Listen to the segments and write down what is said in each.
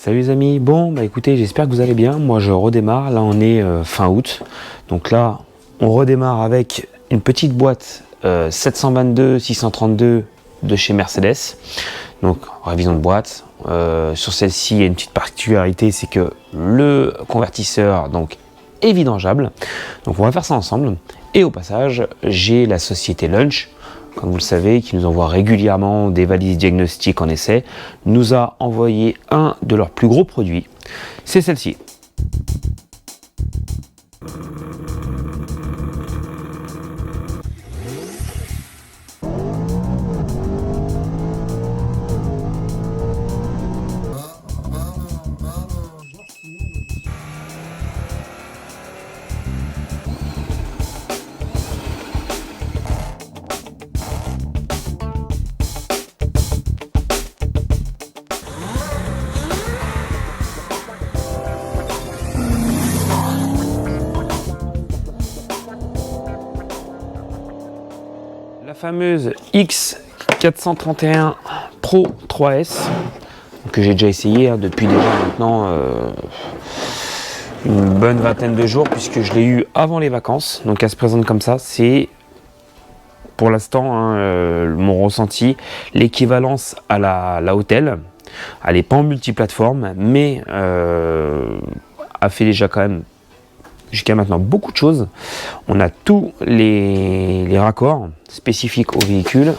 Salut les amis, bon bah écoutez, j'espère que vous allez bien. Moi je redémarre, là on est fin août. Donc là on redémarre avec une petite boîte 722-632 de chez Mercedes. Donc révision de boîte. Sur celle-ci il y a une petite particularité, c'est que le convertisseur donc est vidangeable. Donc on va faire ça ensemble. Et au passage j'ai la société Lunch, comme vous le savez, qui nous envoie régulièrement des valises diagnostiques en essai, nous a envoyé un de leurs plus gros produits, c'est celle-ci. La fameuse X431 Pro 3S que j'ai déjà essayé depuis déjà maintenant une bonne vingtaine de jours, puisque je l'ai eu avant les vacances. Donc elle se présente comme ça, c'est pour l'instant mon ressenti, l'équivalence à la Autel. Elle n'est pas en multiplateforme, mais a fait déjà quand même jusqu'à maintenant beaucoup de choses. On a tous les raccords spécifiques au véhicule.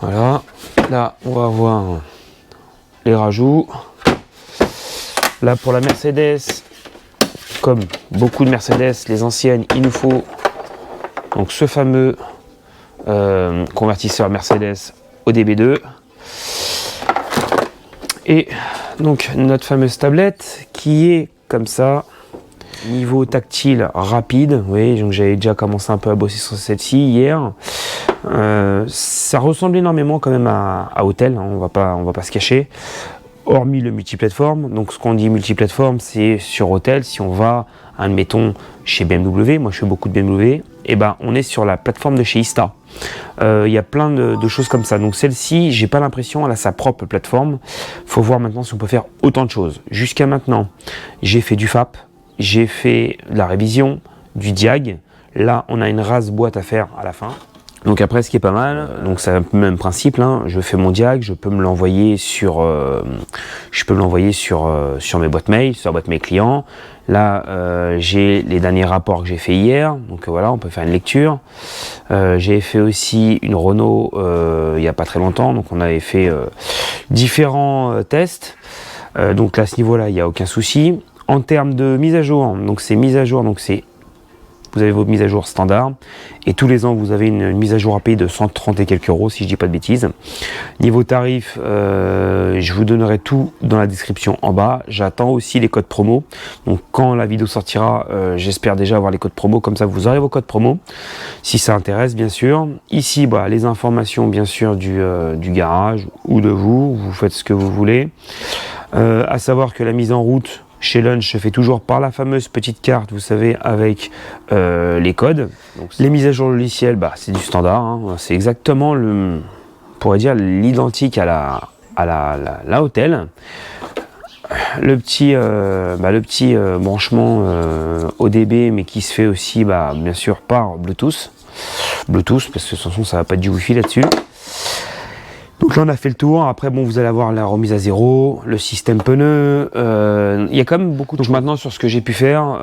Voilà, là on va avoir les rajouts. Là pour la Mercedes, comme beaucoup de Mercedes, les anciennes, il nous faut donc ce fameux convertisseur Mercedes ODB2 et donc notre fameuse tablette qui est comme ça. Niveau tactile rapide, oui, donc j'avais déjà commencé un peu à bosser sur celle-ci hier. Ça ressemble énormément quand même à Autel, hein, on va pas se cacher. Hormis le multiplateforme, donc ce qu'on dit multiplateforme, c'est sur Autel. Si on va, admettons, chez BMW, moi je fais beaucoup de BMW, et ben on est sur la plateforme de chez Ista. Il y a plein de choses comme ça. Donc celle-ci, j'ai pas l'impression, elle a sa propre plateforme. Faut voir maintenant si on peut faire autant de choses. Jusqu'à maintenant, j'ai fait du FAP. J'ai fait de la révision, du diag. Là, on a une rase boîte à faire à la fin. Donc après, ce qui est pas mal, donc c'est le même principe. Hein, je fais mon diag, je peux me l'envoyer sur, sur mes boîtes mail, sur boîte mail client. Là, j'ai les derniers rapports que j'ai fait hier. Donc voilà, on peut faire une lecture. J'ai fait aussi une Renault il y a pas très longtemps. Donc on avait fait différents tests. Donc là, à ce niveau-là, il n'y a aucun souci. En termes de mise à jour, donc c'est mise à jour, donc c'est vous avez vos mises à jour standard et tous les ans vous avez une mise à jour à payer de 130 et quelques euros si je dis pas de bêtises. Niveau tarif, je vous donnerai tout dans la description en bas. J'attends aussi les codes promo. Donc quand la vidéo sortira, j'espère déjà avoir les codes promo, comme ça vous aurez vos codes promo si ça intéresse bien sûr. Ici bah, les informations bien sûr du garage ou de vous faites ce que vous voulez. À savoir que la mise en route chez Lunch se fait toujours par la fameuse petite carte, vous savez, avec les codes. Donc, les mises à jour logicielles, bah, c'est du standard, hein. C'est exactement on pourrait dire l'identique à la Autel. Le petit branchement ODB, mais qui se fait aussi bien sûr par Bluetooth, parce que de toute façon ça va pas être du Wi-Fi là-dessus. Donc là on a fait le tour. Après bon, vous allez avoir la remise à zéro, le système pneu, il y a quand même beaucoup de choses. Maintenant sur ce que j'ai pu faire,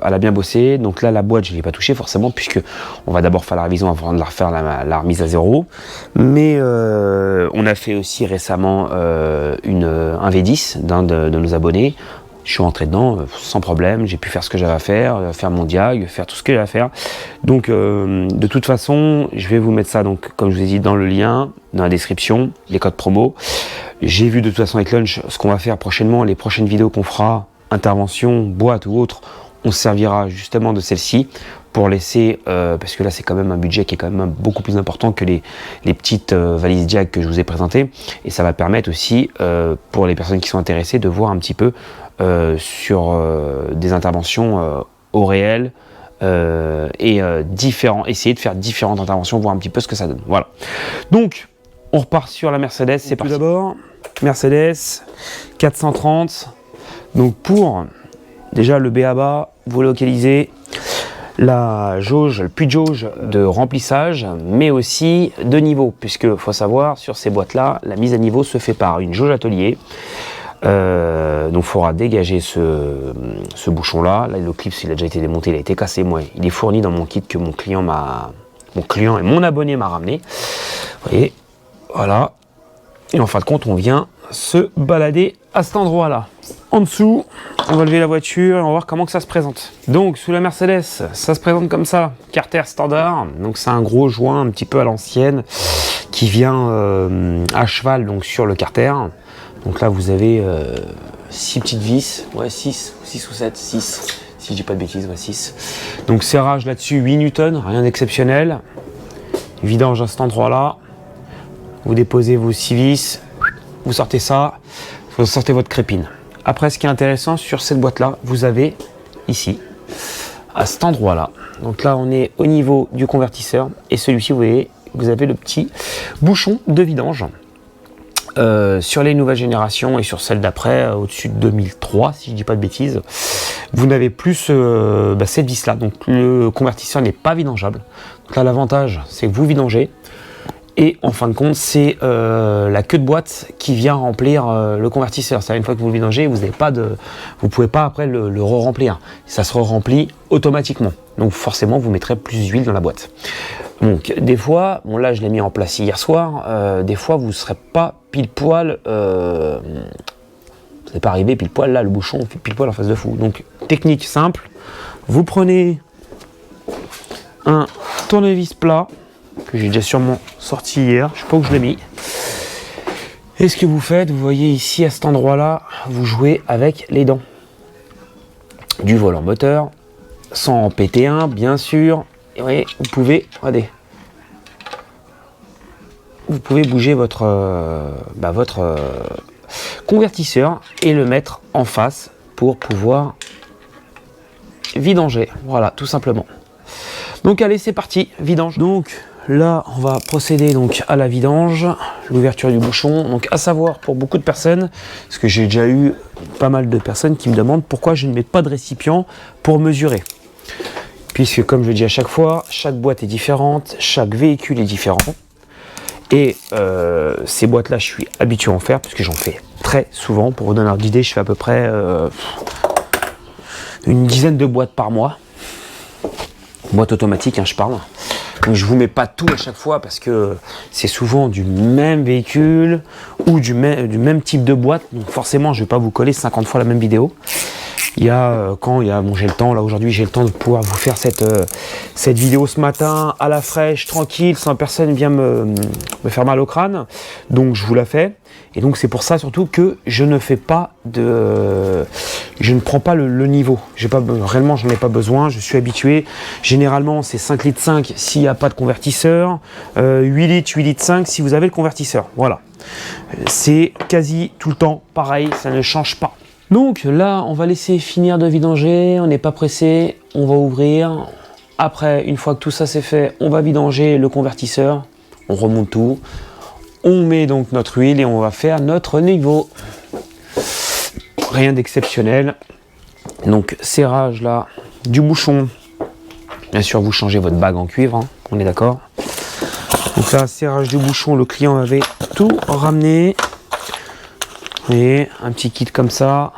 elle a bien bossé. Donc là la boîte je ne l'ai pas touchée forcément, puisque on va d'abord faire la révision avant de la refaire la remise à zéro. Mais on a fait aussi récemment un V10 d'un de nos abonnés. Je suis rentré dedans sans problème, j'ai pu faire ce que j'avais à faire mon diag, faire tout ce que j'avais à faire. Donc de toute façon, je vais vous mettre ça, donc comme je vous ai dit, dans le lien, dans la description, les codes promo. J'ai vu de toute façon avec Lunch ce qu'on va faire prochainement, les prochaines vidéos qu'on fera, intervention, boîte ou autre, on se servira justement de celle-ci pour laisser, parce que là c'est quand même un budget qui est quand même beaucoup plus important que les petites valises diag que je vous ai présentées, et ça va permettre aussi pour les personnes qui sont intéressées de voir un petit peu sur des interventions au réel, essayer de faire différentes interventions, voir un petit peu ce que ça donne. Voilà. Donc On repart sur la Mercedes, c'est parti. Tout d'abord, Mercedes 430. Donc pour déjà le B.A.B.A, vous localisez la jauge, le puits de jauge de remplissage, mais aussi de niveau, puisque faut savoir sur ces boîtes-là, la mise à niveau se fait par une jauge atelier. Donc il faudra dégager ce bouchon-là. Là, le clip, il a déjà été démonté, il a été cassé. Moi, il est fourni dans mon kit que mon client et mon abonné m'a ramené. Vous voyez, voilà. Et en fin de compte, on vient se balader à cet endroit-là. En dessous, on va lever la voiture et on va voir comment que ça se présente. Donc sous la Mercedes, ça se présente comme ça, carter standard. Donc c'est un gros joint un petit peu à l'ancienne qui vient à cheval donc sur le carter. Donc là vous avez 6 petites vis, ouais 6 ou 7, 6 si je dis pas de bêtises, ouais 6. Donc serrage là-dessus 8 newtons, rien d'exceptionnel. Vidange à cet endroit-là. Vous déposez vos 6 vis, vous sortez ça, vous sortez votre crépine. Après, ce qui est intéressant sur cette boîte-là, vous avez ici, à cet endroit-là. Donc là, on est au niveau du convertisseur. Et celui-ci, vous voyez, vous avez le petit bouchon de vidange. Sur les nouvelles générations et sur celles d'après, au-dessus de 2003, si je ne dis pas de bêtises, vous n'avez plus cette vis-là. Donc le convertisseur n'est pas vidangeable. Donc là, l'avantage, c'est que vous vidangez. Et en fin de compte, c'est la queue de boîte qui vient remplir le convertisseur. C'est-à-dire une fois que vous le vidangez, vous pouvez pas après le re-remplir. Ça se re-remplit automatiquement. Donc forcément, vous mettrez plus d'huile dans la boîte. Donc des fois, bon là je l'ai mis en place hier soir, des fois vous ne serez pas pile poil, vous n'êtes pas arrivé pile poil là, le bouchon fait pile poil en face de vous. Donc technique simple, vous prenez un tournevis plat, que j'ai déjà sûrement sorti hier, je sais pas où je l'ai mis. Et ce que vous faites, vous voyez ici à cet endroit-là, vous jouez avec les dents du volant moteur, sans en péter un, bien sûr. Et vous voyez, vous pouvez, regardez, vous pouvez bouger votre convertisseur et le mettre en face pour pouvoir vidanger. Voilà, tout simplement. Donc allez, c'est parti, vidange. Donc là, on va procéder donc à la vidange, l'ouverture du bouchon. Donc à savoir pour beaucoup de personnes, parce que j'ai déjà eu pas mal de personnes qui me demandent pourquoi je ne mets pas de récipient pour mesurer. Puisque comme je le dis à chaque fois, chaque boîte est différente, chaque véhicule est différent. Et ces boîtes-là, je suis habitué à en faire, puisque j'en fais très souvent. Pour vous donner une idée, je fais à peu près une dizaine de boîtes par mois. Boîte automatique, hein, je parle. Donc je vous mets pas tout à chaque fois, parce que c'est souvent du même véhicule ou du même type de boîte. Donc forcément, je vais pas vous coller 50 fois la même vidéo. Il y a bon, j'ai le temps, là aujourd'hui j'ai le temps de pouvoir vous faire cette vidéo ce matin à la fraîche, tranquille, sans personne vient me faire mal au crâne, donc je vous la fais. Et donc c'est pour ça surtout que je ne fais pas je ne prends pas le niveau, réellement j'en ai pas besoin, je suis habitué. Généralement c'est 5 litres 5 s'il n'y a pas de convertisseur, 8 litres 5 si vous avez le convertisseur, voilà. C'est quasi tout le temps pareil, ça ne change pas. Donc là, on va laisser finir de vidanger, on n'est pas pressé, on va ouvrir. Après, une fois que tout ça c'est fait, on va vidanger le convertisseur, on remonte tout, on met donc notre huile et on va faire notre niveau. Rien d'exceptionnel. Donc serrage là du bouchon. Bien sûr, vous changez votre bague en cuivre, hein, on est d'accord. Donc là, serrage du bouchon, le client avait tout ramené. Vous voyez, un petit kit comme ça.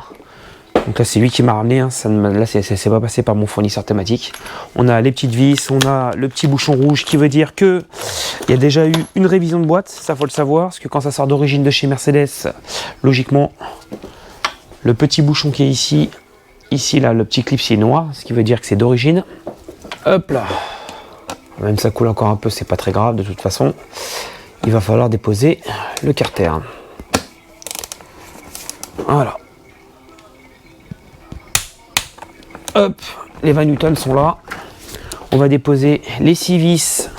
Donc là, c'est lui qui m'a ramené. Hein. Là, c'est pas passé par mon fournisseur thématique. On a les petites vis, on a le petit bouchon rouge qui veut dire que il y a déjà eu une révision de boîte. Ça, faut le savoir, parce que quand ça sort d'origine de chez Mercedes, logiquement, le petit bouchon qui est ici, là, le petit clip, c'est noir, ce qui veut dire que c'est d'origine. Hop là. Même ça coule encore un peu, c'est pas très grave de toute façon. Il va falloir déposer le carter. Voilà. Hop, les 20 newtons sont là. On va déposer les 6 vis.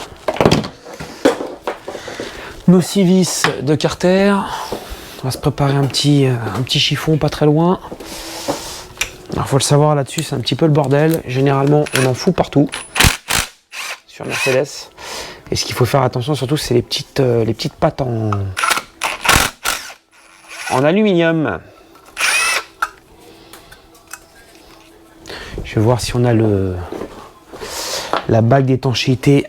Nos 6 vis de carter. On va se préparer un petit chiffon pas très loin. Alors, faut le savoir là-dessus, c'est un petit peu le bordel. Généralement, on en fout partout. Sur Mercedes. Et ce qu'il faut faire attention surtout, c'est les petites pattes en aluminium. Je vais voir si on a la bague d'étanchéité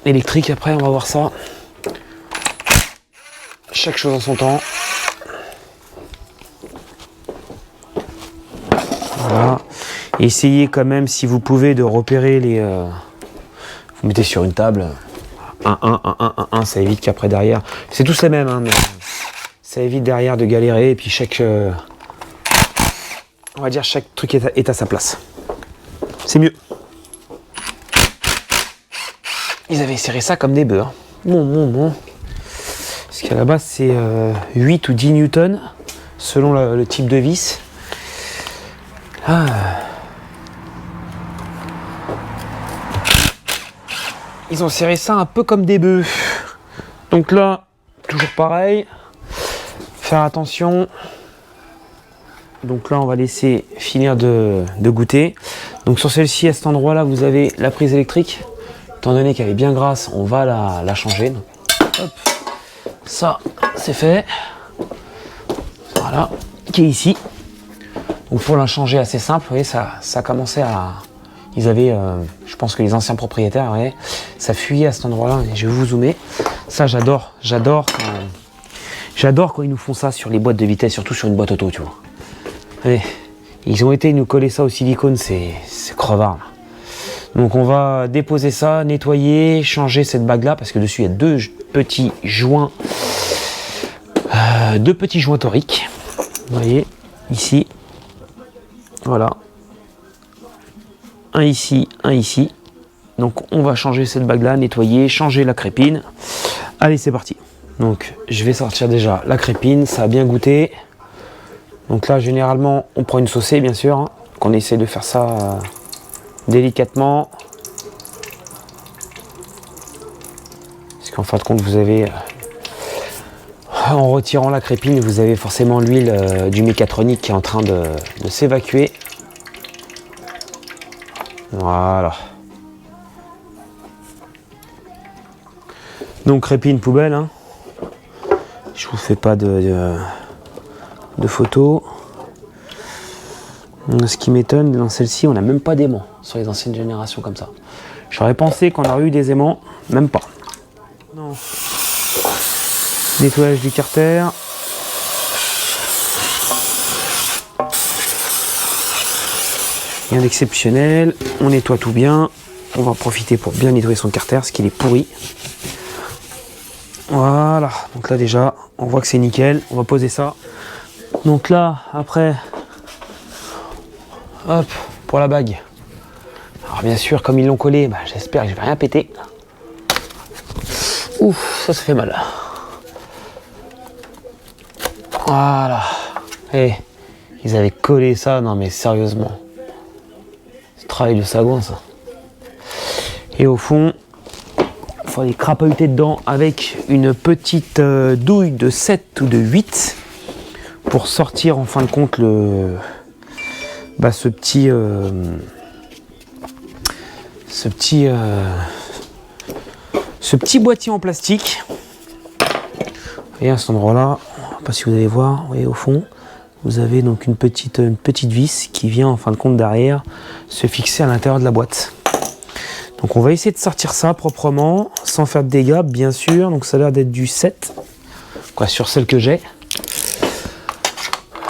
électrique. Après, on va voir ça. Chaque chose en son temps. Voilà. Essayez quand même, si vous pouvez, de repérer les... vous mettez sur une table. 1, 1, 1, 1, 1, 1, ça évite qu'après derrière... C'est tous les mêmes, hein, mais ça évite derrière de galérer. Et puis chaque... on va dire chaque truc est à sa place. C'est mieux. Ils avaient serré ça comme des bœufs. Bon. Parce qu'à la base, c'est 8 ou 10 newtons, selon le type de vis. Ah. Ils ont serré ça un peu comme des bœufs. Donc là, toujours pareil. Faire attention. Donc là, on va laisser finir de goûter. Donc sur celle-ci, à cet endroit-là, vous avez la prise électrique. Étant donné qu'elle est bien grasse, on va la changer. Donc, hop. Ça, c'est fait. Voilà, qui est ici. Donc pour la changer, assez simple, vous voyez, ça commençait à... Ils avaient, je pense que les anciens propriétaires, vous voyez, ça fuyait à cet endroit-là. Je vais vous zoomer. Ça, j'adore quand ils nous font ça sur les boîtes de vitesse, surtout sur une boîte auto, tu vois. Allez, ils ont été nous coller ça au silicone, c'est crevard. Donc on va déposer ça, nettoyer, changer cette bague là, parce que dessus il y a deux petits joints toriques. Vous voyez, ici. Voilà. Un ici, un ici. Donc on va changer cette bague là, nettoyer, changer la crépine. Allez, c'est parti. Donc je vais sortir déjà la crépine, ça a bien goûté. Donc là, généralement, on prend une saucée, bien sûr, hein, qu'on essaie de faire ça délicatement. Parce qu'en fin de compte, vous avez, en retirant la crépine, vous avez forcément l'huile du mécatronique qui est en train de s'évacuer. Voilà. Donc crépine poubelle, hein. Je vous fais pas de photos. Ce qui m'étonne, dans celle-ci, on n'a même pas d'aimant sur les anciennes générations comme ça. J'aurais pensé qu'on aurait eu des aimants, même pas. Non. Nettoyage du carter. Rien d'exceptionnel. On nettoie tout bien. On va en profiter pour bien nettoyer son carter, ce qu'il est pourri. Voilà. Donc là déjà, on voit que c'est nickel. On va poser ça. Donc là, après, hop, pour la bague. Alors bien sûr, comme ils l'ont collé, bah, j'espère que je vais rien péter. Ouf, ça fait mal. Voilà. Et ils avaient collé ça, non mais sérieusement. C'est travail de sagouin ça. Et au fond, il faut aller crapahuter dedans avec une petite douille de 7 ou de 8 pour sortir en fin de compte ce petit boîtier en plastique. Et à cet endroit-là, je ne sais pas si vous allez voir, vous voyez au fond, vous avez donc une petite vis qui vient en fin de compte derrière se fixer à l'intérieur de la boîte. Donc on va essayer de sortir ça proprement, sans faire de dégâts bien sûr. Donc ça a l'air d'être du 7, quoi, sur celle que j'ai.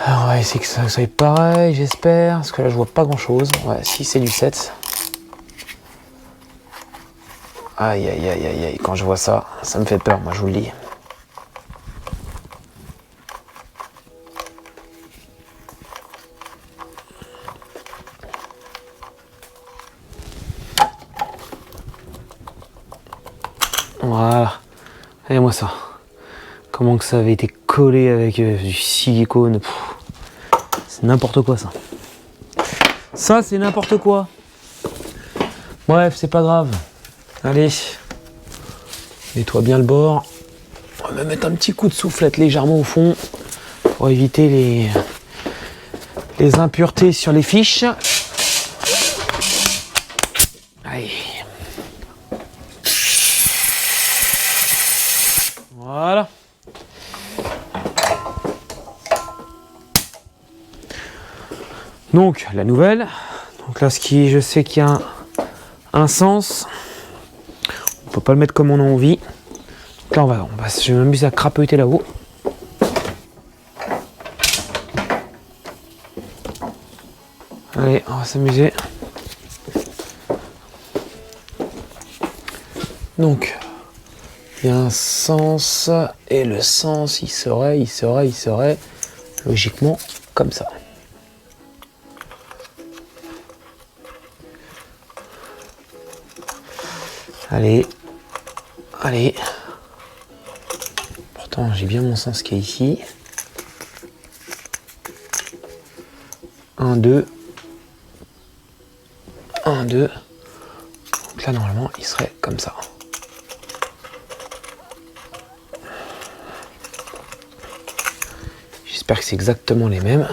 Alors on va essayer que ça soit pareil, j'espère, parce que là je vois pas grand chose. Ouais, si c'est du 7. Aïe aïe aïe aïe aïe, quand je vois ça, ça me fait peur, moi je vous le dis. Voilà, regardez-moi ça. Comment que ça avait été collé avec du silicone. C'est n'importe quoi ça. Ça c'est n'importe quoi. Bref, c'est pas grave. Allez, nettoie bien le bord. On va mettre un petit coup de soufflette légèrement au fond pour éviter les impuretés sur les fiches. Allez. Donc la nouvelle, donc là je sais qu'il y a un sens, on peut pas le mettre comme on a envie. Donc là je vais m'amuser à crapahuter là-haut. Allez, on va s'amuser. Donc il y a un sens et le sens il serait logiquement comme ça. Allez, allez. Pourtant j'ai bien mon sens qui est ici. 1, 2. 1, 2. Donc là normalement il serait comme ça. J'espère que c'est exactement les mêmes.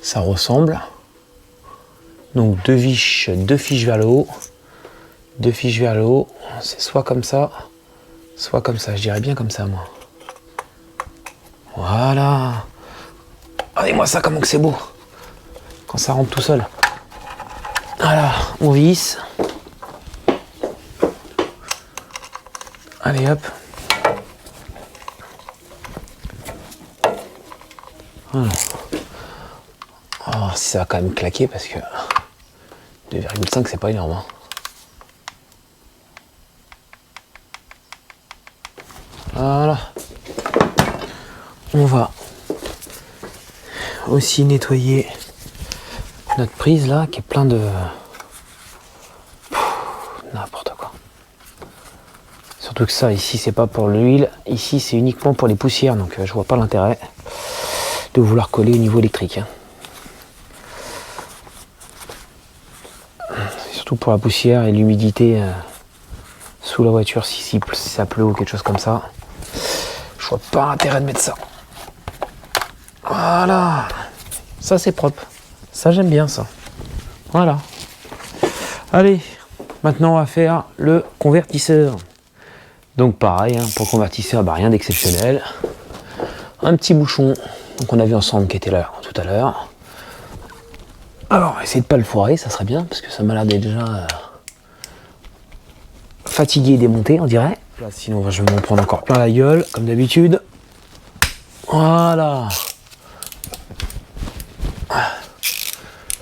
Ça ressemble. Donc deux fiches vers le haut. 2 fiches vers le haut. C'est soit comme ça, soit comme ça. Je dirais bien comme ça, moi. Voilà. Regardez-moi ça, comment que c'est beau. Quand ça rentre tout seul. Voilà, on visse. Allez, hop. Voilà. Oh, si ça va quand même claquer parce que 2,5 c'est pas énorme. Hein. Voilà. On va aussi nettoyer notre prise là qui est plein de n'importe quoi. Surtout que ça ici c'est pas pour l'huile, ici c'est uniquement pour les poussières, donc je vois pas l'intérêt de vouloir coller au niveau électrique. Hein. Surtout pour la poussière et l'humidité sous la voiture si ça pleut ou quelque chose comme ça. Je vois pas intérêt de mettre ça. Voilà. Ça c'est propre. Ça j'aime bien ça. Voilà. Allez, maintenant on va faire le convertisseur. Donc pareil, hein, pour le convertisseur, rien d'exceptionnel. Un petit bouchon, donc on a vu ensemble qui était là tout à l'heure. Alors, essayez de pas le foirer, ça serait bien, parce que ça m'a l'air d'être déjà fatigué et démonté, on dirait. Là, sinon, je vais m'en prendre encore plein la gueule, comme d'habitude. Voilà.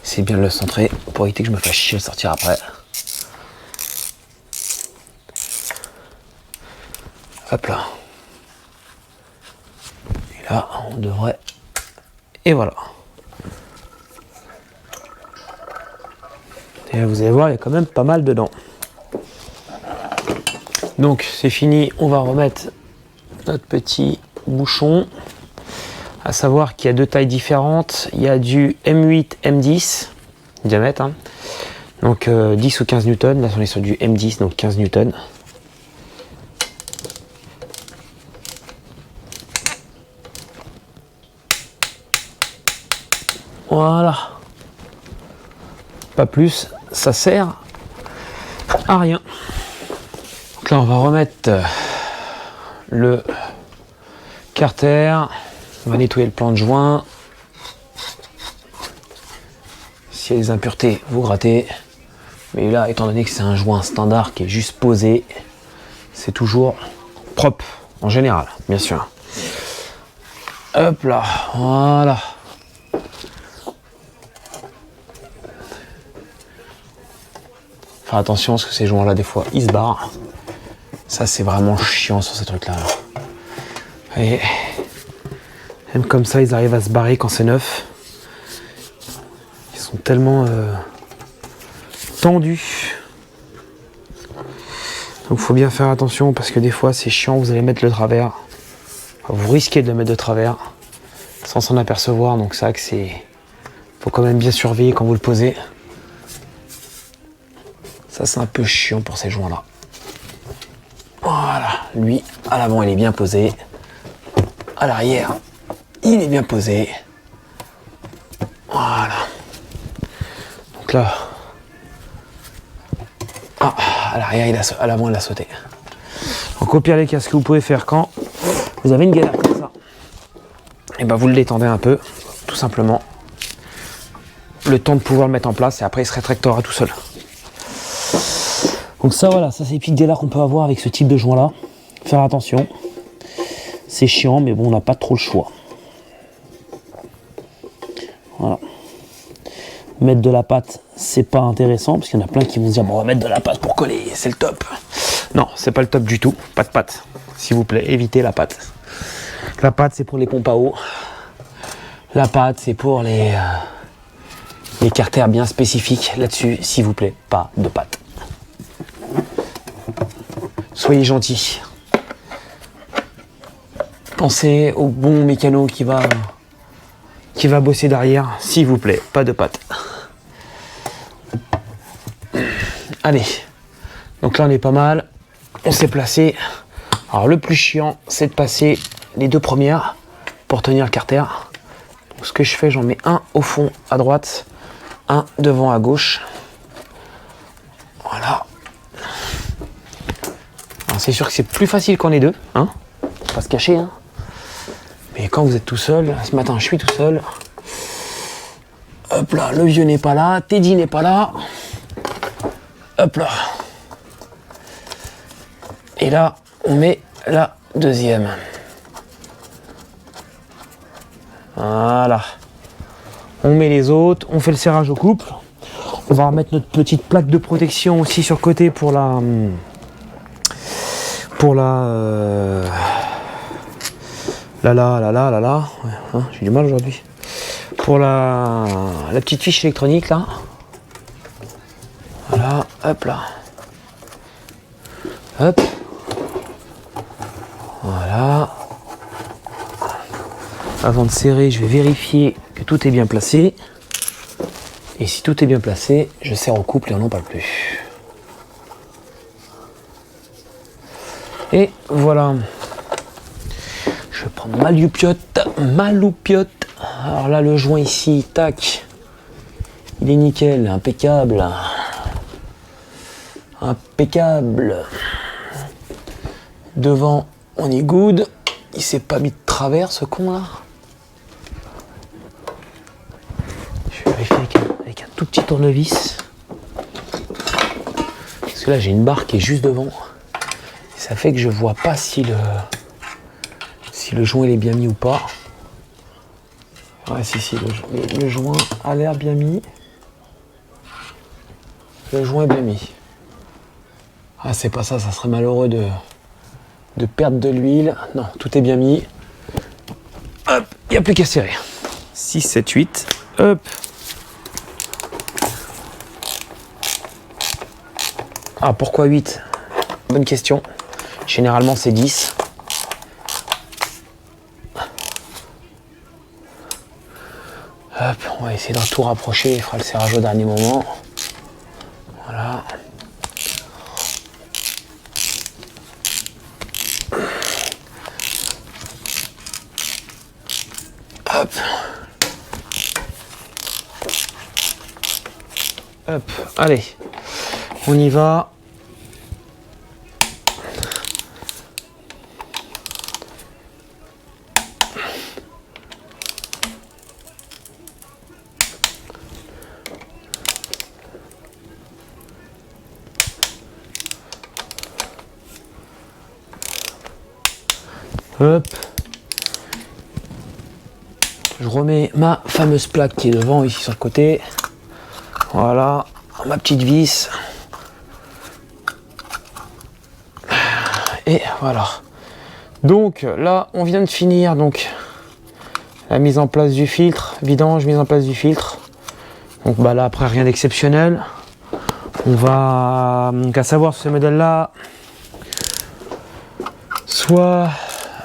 C'est bien de le centrer pour éviter que je me fasse chier à le sortir après. Hop là. Et là, on devrait... Et voilà. Et là, vous allez voir, il y a quand même pas mal dedans. Donc, c'est fini. On va remettre notre petit bouchon. À savoir qu'il y a deux tailles différentes. Il y a du M8, M10, diamètre. Hein. Donc, 10 ou 15 newtons. Là, on est sur du M10, donc 15 newtons. Voilà. Pas plus, ça sert à rien. Donc là, on va remettre le carter. On va nettoyer le plan de joint. S'il y a des impuretés, vous grattez. Mais là, étant donné que c'est un joint standard qui est juste posé, c'est toujours propre, en général, bien sûr. Hop là, voilà. Faire attention parce que ces joints là des fois ils se barrent. Ça c'est vraiment chiant sur ces trucs là. Et même comme ça ils arrivent à se barrer quand c'est neuf. Ils sont tellement tendus. Donc faut bien faire attention parce que des fois c'est chiant, vous allez mettre le travers. Enfin, vous risquez de le mettre de travers sans s'en apercevoir, donc c'est vrai que faut quand même bien surveiller quand vous le posez. Ça c'est un peu chiant pour ces joints là. Voilà, lui à l'avant il est bien posé. À l'arrière il est bien posé. Voilà. Donc là, à l'arrière à l'avant il a sauté. Donc au pire les cas, ce que vous pouvez faire quand vous avez une galère comme ça, et ben vous le détendez un peu, tout simplement. le temps de pouvoir le mettre en place et après il se rétractera tout seul. Donc ça voilà, ça c'est les petites galères qu'on peut avoir avec ce type de joint là. Faire attention, c'est chiant mais bon on n'a pas trop le choix. Voilà. Mettre de la pâte c'est pas intéressant parce qu'il y en a plein qui vont se dire bon on va mettre de la pâte pour coller, c'est le top. Non, c'est pas le top du tout, pas de pâte. S'il vous plaît, évitez la pâte. La pâte c'est pour les pompes à eau. La pâte c'est pour les carters bien spécifiques. Là-dessus, s'il vous plaît, pas de pâte. Soyez gentils. Pensez au bon mécano qui va bosser derrière. S'il vous plaît, pas de pâte. Allez. Donc là, on est pas mal. On s'est placé. Alors, le plus chiant, c'est de passer les deux premières pour tenir le carter. Donc, ce que je fais, j'en mets un au fond à droite, un devant à gauche. Voilà. C'est sûr que c'est plus facile quand on est deux, hein, faut pas se cacher, hein. Mais quand vous êtes tout seul, ce matin je suis tout seul. Hop là, le vieux n'est pas là, Teddy n'est pas là. Hop là. Et là, on met la deuxième. Voilà. On met les autres, on fait le serrage au couple. On va remettre notre petite plaque de protection aussi sur le côté pour la... Ouais, hein, j'ai du mal aujourd'hui. Pour la petite fiche électronique là. Voilà, hop là. Hop. Voilà. Avant de serrer, je vais vérifier que tout est bien placé. Et si tout est bien placé, je serre au couple et on n'en parle plus. Et voilà. Je vais prendre ma loupiote. Alors là, le joint ici, tac. Il est nickel, impeccable. Impeccable. Devant, on est good. Il s'est pas mis de travers, ce con là. Je vais vérifier avec un tout petit tournevis. Parce que là, j'ai une barre qui est juste devant. Et ça fait que je vois pas si le joint il est bien mis ou pas. Ouais, si, le joint a l'air bien mis. Le joint est bien mis. Ah, c'est pas ça, ça serait malheureux de perdre de l'huile. Non, tout est bien mis. Hop, il n'y a plus qu'à serrer. 6, 7, 8. Hop. Ah, pourquoi 8? Bonne question. Généralement, c'est 10. Hop, on va essayer de tout rapprocher. Il fera le serrage au dernier moment. Voilà. Hop. Hop. Allez, on y va. Hop. Je remets ma fameuse plaque qui est devant ici sur le côté. Voilà, ma petite vis. Et voilà. Donc là, on vient de finir donc la mise en place du filtre, vidange, mise en place du filtre. Donc bah là après rien d'exceptionnel. On va qu'à savoir ce modèle là. Soit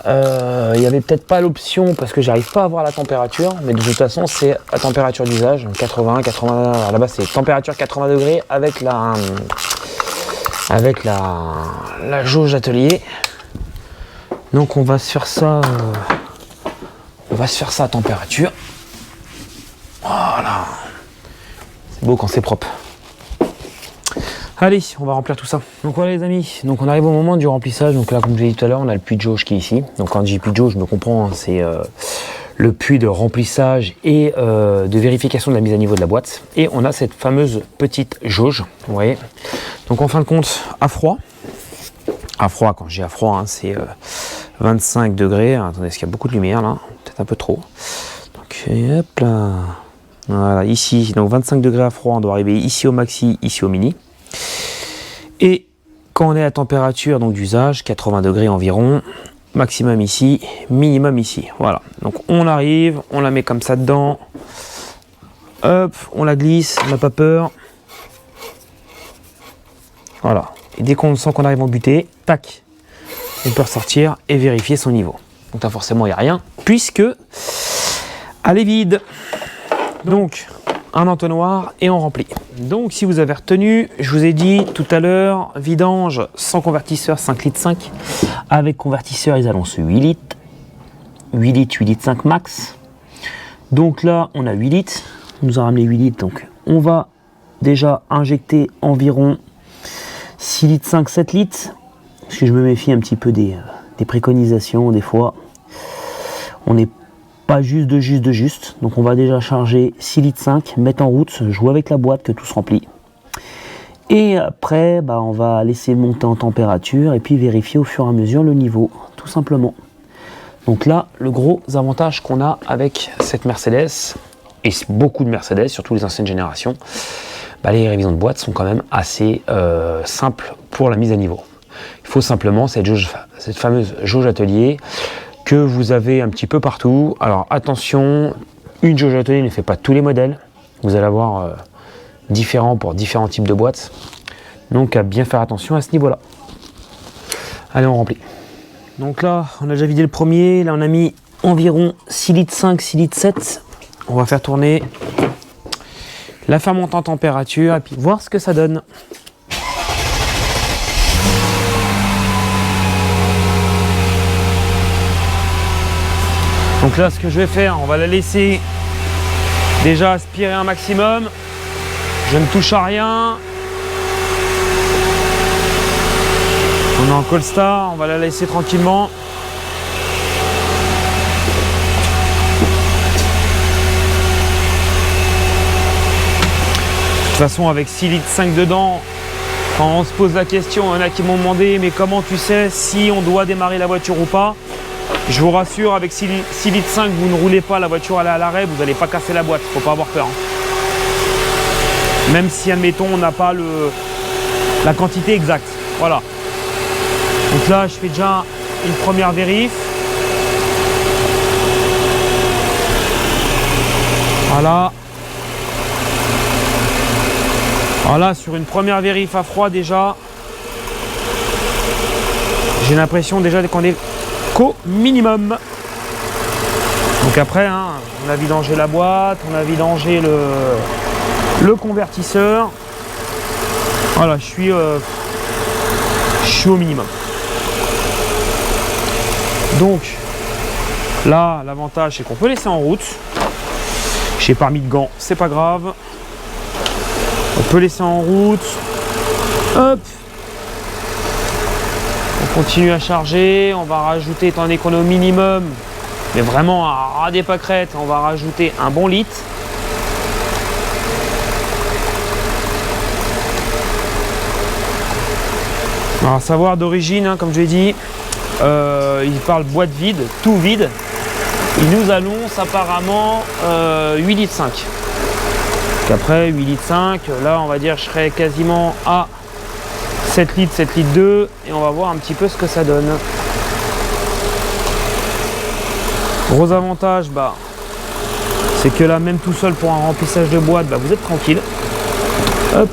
il n'y avait peut-être pas l'option parce que j'arrive pas à voir la température, mais de toute façon c'est la température d'usage, 80, à la base c'est température 80 degrés avec la jauge d'atelier. Donc on va se faire ça à température. Voilà. C'est beau quand c'est propre. Allez, on va remplir tout ça. Donc voilà les amis, donc on arrive au moment du remplissage. Donc là, comme je l'ai dit tout à l'heure, on a le puits de jauge qui est ici. Donc quand je dis puits de jauge, je me comprends, hein, c'est le puits de remplissage et de vérification de la mise à niveau de la boîte. Et on a cette fameuse petite jauge, vous voyez. Donc en fin de compte, à froid, quand j'ai à froid, hein, c'est 25 degrés. Attendez, est-ce qu'il y a beaucoup de lumière là? Peut-être un peu trop. Donc hop là. Voilà, ici, donc 25 degrés à froid, on doit arriver ici au maxi, ici au mini. Et quand on est à température donc d'usage, 80 degrés environ, maximum ici, minimum ici. Voilà, donc on arrive, on la met comme ça dedans. Hop, on la glisse, on n'a pas peur. Voilà, et dès qu'on sent qu'on arrive en butée, tac, on peut ressortir et vérifier son niveau. Donc là forcément il n'y a rien, puisque elle est vide. Donc un entonnoir et on remplit. Donc si vous avez retenu, je vous ai dit tout à l'heure, vidange sans convertisseur 5 litres 5, avec convertisseur Isalons 8 litres, 8 litres, 8 litres 5 max. Donc là on a 8 litres, on nous a ramené 8 litres, donc on va déjà injecter environ 6 litres 5, 7 litres, parce que je me méfie un petit peu des préconisations, des fois on n'est pas juste de juste, donc on va déjà charger 6 litres 5, mettre en route, jouer avec la boîte que tout se remplit. Et après, on va laisser monter en température et puis vérifier au fur et à mesure le niveau, tout simplement. Donc là, le gros avantage qu'on a avec cette Mercedes, et beaucoup de Mercedes, surtout les anciennes générations, les révisions de boîte sont quand même assez simples pour la mise à niveau. Il faut simplement cette fameuse jauge atelier, que vous avez un petit peu partout. Alors attention, une jauge atelier ne fait pas tous les modèles. Vous allez avoir différents pour différents types de boîtes. Donc à bien faire attention à ce niveau-là. Allez, on remplit. Donc là, on a déjà vidé le premier. Là, on a mis environ 6 litres 5, 6 litres 7. On va faire tourner la faire monter en température et puis voir ce que ça donne. Donc là, ce que je vais faire, on va la laisser déjà aspirer un maximum. Je ne touche à rien. On est en Colstar, on va la laisser tranquillement. De toute façon, avec 6 litres 5 dedans, quand on se pose la question, il y en a qui m'ont demandé, mais comment tu sais si on doit démarrer la voiture ou pas? Je vous rassure, avec 6 litres 5, vous ne roulez pas, la voiture elle est à l'arrêt, vous n'allez pas casser la boîte, faut pas avoir peur. Même si, admettons, on n'a pas la quantité exacte. Voilà. Donc là, je fais déjà une première vérif. Voilà. Voilà, sur une première vérif à froid déjà, j'ai l'impression déjà qu'on est qu'au minimum. Donc après, on a vidangé la boîte, on a vidangé le convertisseur. Voilà, je suis au minimum. Donc là, l'avantage c'est qu'on peut laisser en route. J'ai pas mis de gants, c'est pas grave. On peut laisser en route. Hop. On continue à charger. On va rajouter, étant donné qu'on est au minimum, mais vraiment à ras des pâquerettes, on va rajouter un bon litre. Alors, à savoir d'origine, comme je l'ai dit, il parle boîte vide, tout vide. Il nous annonce apparemment 8 litres 5. Donc après 8 litres 5, là on va dire je serai quasiment à 7 litres 2 et on va voir un petit peu ce que ça donne. Gros avantage, c'est que là même tout seul pour un remplissage de boîte, vous êtes tranquille. Hop.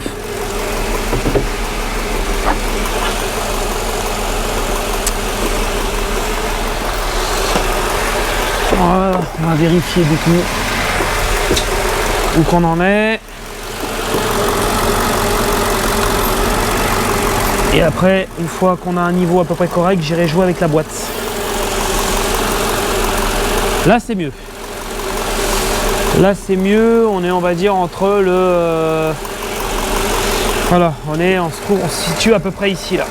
Voilà, on va vérifier du coup où qu'on en est. Et après, une fois qu'on a un niveau à peu près correct, j'irai jouer avec la boîte. Là c'est mieux. Là c'est mieux, on est on va dire entre le... voilà, on se situe à peu près ici là.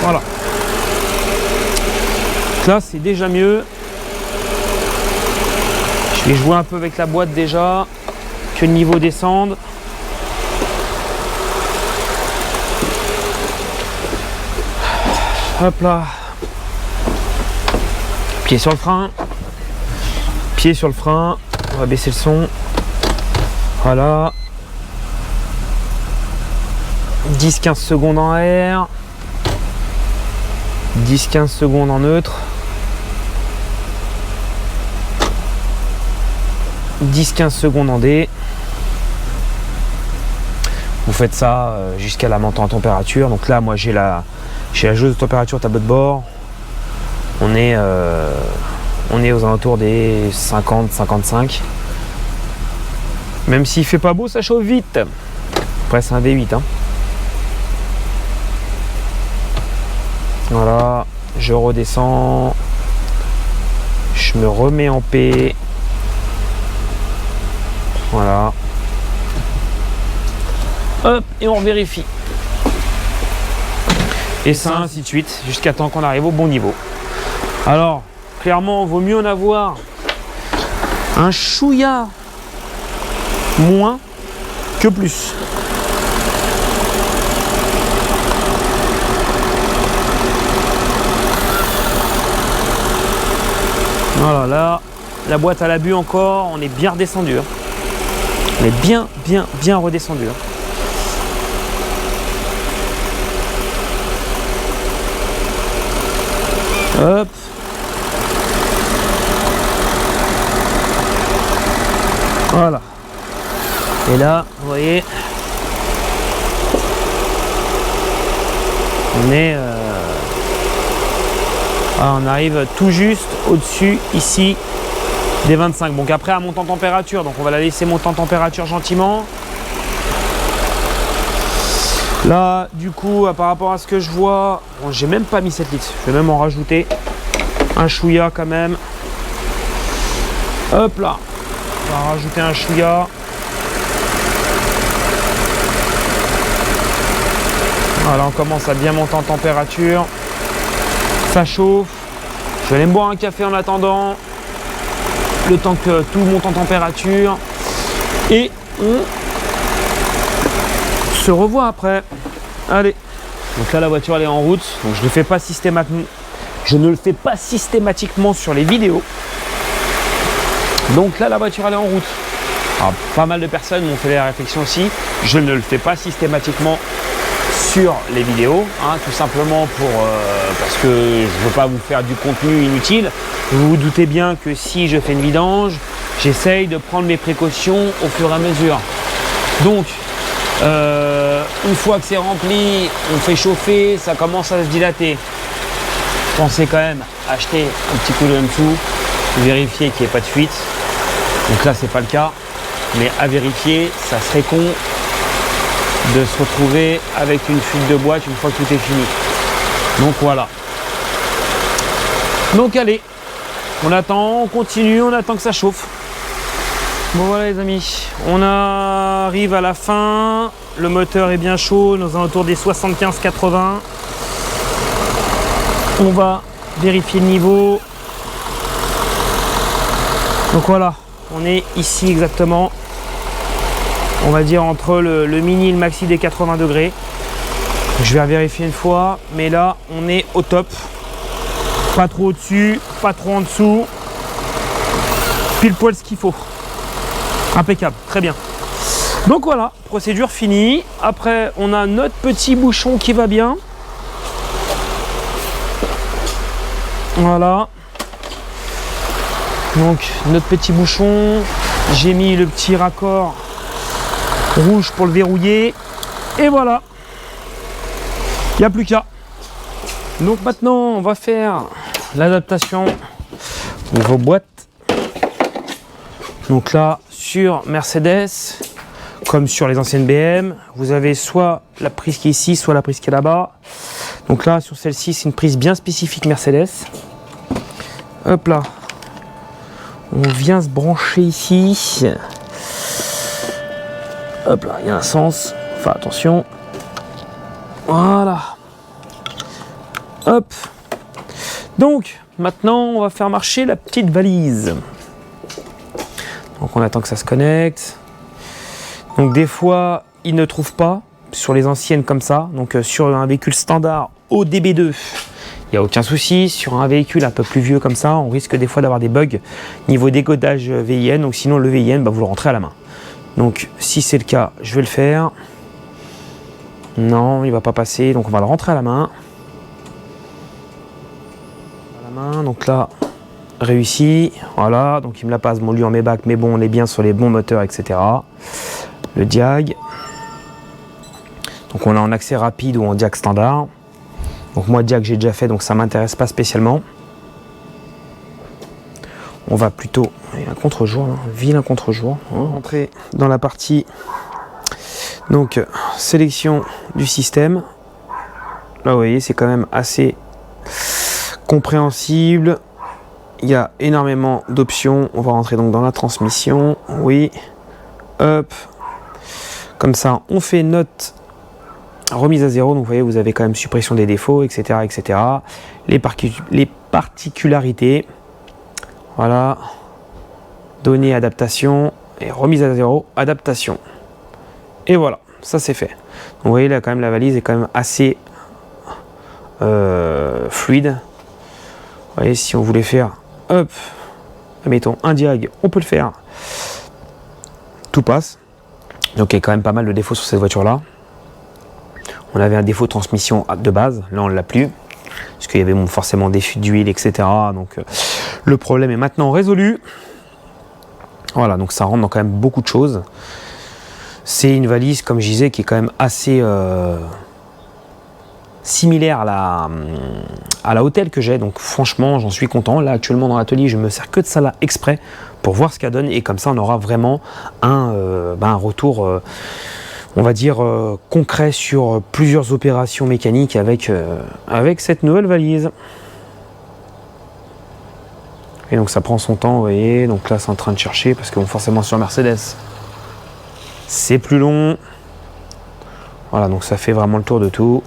Voilà. Donc là c'est déjà mieux. Je vais jouer un peu avec la boîte déjà, que le niveau descende. Hop là. Pied sur le frein. Pied sur le frein. On va baisser le son. Voilà. 10-15 secondes en R. 10-15 secondes en neutre. 10-15 secondes en D. Vous faites ça jusqu'à la montée en température. Donc là, moi j'ai la joueuse de température tableau de bord. On est aux alentours des 50-55. Même s'il fait pas beau, ça chauffe vite. Après c'est un V8 hein. Voilà, je redescends. Je me remets en P. Voilà. Hop, et on vérifie. Et ça, ainsi de suite, jusqu'à temps qu'on arrive au bon niveau. Alors, clairement, vaut mieux en avoir un chouïa moins que plus. Voilà, là, la boîte à l'abus encore, on est bien redescendu. Hein. On est bien redescendu. Hein. Hop. Voilà. Et là, vous voyez, on arrive tout juste au-dessus ici des 25. Donc après, elle monte en température. Donc on va la laisser monter en température gentiment. Là, du coup, par rapport à ce que je vois, bon, j'ai même pas mis 7 litres. Je vais même en rajouter un chouïa quand même. Hop là. On va rajouter un chouïa. Voilà, on commence à bien monter en température. Ça chauffe. Je vais aller me boire un café en attendant. Le temps que tout monte en température. Et on se revoit après. Allez. Donc là, la voiture elle est en route. Donc je ne le fais pas systématiquement. Je ne le fais pas systématiquement sur les vidéos. Donc là, la voiture elle est en route. Alors, pas mal de personnes m'ont fait la réflexion aussi. Je ne le fais pas systématiquement sur les vidéos, hein, tout simplement parce que je ne veux pas vous faire du contenu inutile. Vous vous doutez bien que si je fais une vidange, j'essaye de prendre mes précautions au fur et à mesure. Donc, une fois que c'est rempli, on fait chauffer, ça commence à se dilater. Pensez quand même à acheter un petit coup de dessous, vérifier qu'il n'y ait pas de fuite. Donc là, c'est pas le cas, mais à vérifier, ça serait con de se retrouver avec une fuite de boîte une fois que tout est fini. Donc voilà. Donc allez, on attend, on continue, on attend que ça chauffe. Bon voilà les amis, on arrive à la fin, le moteur est bien chaud, nous sommes autour des 75-80. On va vérifier le niveau. Donc voilà, on est ici exactement. On va dire entre le mini et le maxi des 80 degrés. Je vais vérifier une fois, mais là on est au top. Pas trop au-dessus, pas trop en dessous. Pile poil ce qu'il faut. Impeccable, très bien. Donc voilà, procédure finie. Après, on a notre petit bouchon qui va bien. Voilà. Donc notre petit bouchon. J'ai mis le petit raccord rouge pour le verrouiller. Et voilà. Il n'y a plus qu'à. Donc maintenant, on va faire l'adaptation niveau boîte. Donc là, sur Mercedes, comme sur les anciennes BM, vous avez soit la prise qui est ici, soit la prise qui est là-bas. Donc là, sur celle-ci, c'est une prise bien spécifique Mercedes. Hop là. On vient se brancher ici. Hop là, il y a un sens. Enfin, attention. Voilà. Hop. Donc, maintenant, on va faire marcher la petite valise. Donc on attend que ça se connecte. Donc des fois, il ne trouve pas sur les anciennes comme ça. Donc sur un véhicule standard au DB2, il n'y a aucun souci. Sur un véhicule un peu plus vieux comme ça, on risque des fois d'avoir des bugs niveau décodage VIN. Donc sinon le VIN, vous le rentrez à la main. Donc si c'est le cas, je vais le faire. Non, il ne va pas passer. Donc on va le rentrer à la main. Donc là, réussi. Voilà, donc il me la passe. Bon, lui en met back, mais bon, on est bien sur les bons moteurs, etc. Le diag. Donc on est en accès rapide ou en diag standard. Donc moi, diag, j'ai déjà fait, donc ça ne m'intéresse pas spécialement. On va plutôt... Il y a un contre-jour, vilain contre-jour. On va rentrer dans la partie... Donc, sélection du système. Là, vous voyez, c'est quand même assez compréhensible. Il y a énormément d'options. On va rentrer donc dans la transmission. Oui. Hop. Comme ça, on fait notre remise à zéro. Donc, vous voyez, vous avez quand même suppression des défauts, etc., etc. Les particularités. Voilà. Données, adaptation. Et remise à zéro, adaptation. Et voilà, ça c'est fait. Donc, vous voyez, là, quand même, la valise est quand même assez fluide. Vous voyez, si on voulait faire, hop, mettons un diag, on peut le faire. Tout passe. Donc il y a quand même pas mal de défauts sur cette voiture-là. On avait un défaut de transmission de base, là on ne l'a plus. Parce qu'il y avait forcément des fuites d'huile, etc. Donc le problème est maintenant résolu. Voilà, donc ça rentre dans quand même beaucoup de choses. C'est une valise, comme je disais, qui est quand même assez... similaire à la Hôtel que j'ai, donc franchement j'en suis content. Là actuellement dans l'atelier je me sers que de ça là exprès pour voir ce qu'elle donne, et comme ça on aura vraiment un retour on va dire concret sur plusieurs opérations mécaniques avec cette nouvelle valise. Et donc ça prend son temps, vous voyez, donc là c'est en train de chercher parce que bon, forcément sur Mercedes c'est plus long. Voilà, donc ça fait vraiment le tour de tout.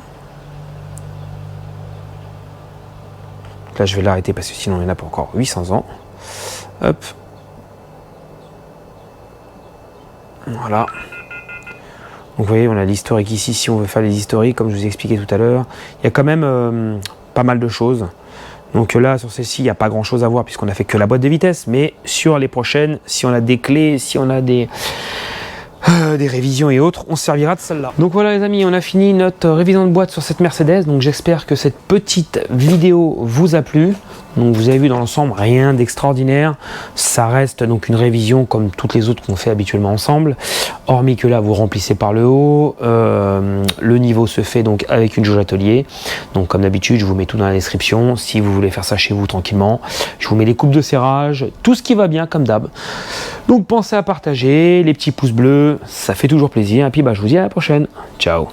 Là, je vais l'arrêter parce que sinon, il n'y en a pas encore 800 ans. Hop. Voilà. Donc, vous voyez, on a l'historique ici. Si on veut faire les historiques, comme je vous ai expliqué tout à l'heure, il y a quand même pas mal de choses. Donc là, sur celle-ci, il n'y a pas grand-chose à voir puisqu'on a fait que la boîte de vitesse. Mais sur les prochaines, si on a des clés, si on a des révisions et autres, on se servira de celle-là. Donc voilà les amis, on a fini notre révision de boîte sur cette Mercedes. Donc j'espère que cette petite vidéo vous a plu. Donc vous avez vu dans l'ensemble, rien d'extraordinaire. Ça reste donc une révision comme toutes les autres qu'on fait habituellement ensemble. Hormis que là, vous remplissez par le haut. Le niveau se fait donc avec une jauge atelier. Donc comme d'habitude, je vous mets tout dans la description. Si vous voulez faire ça chez vous tranquillement, je vous mets les coupes de serrage, tout ce qui va bien comme d'hab. Donc pensez à partager, les petits pouces bleus, ça fait toujours plaisir. Et puis je vous dis à la prochaine. Ciao.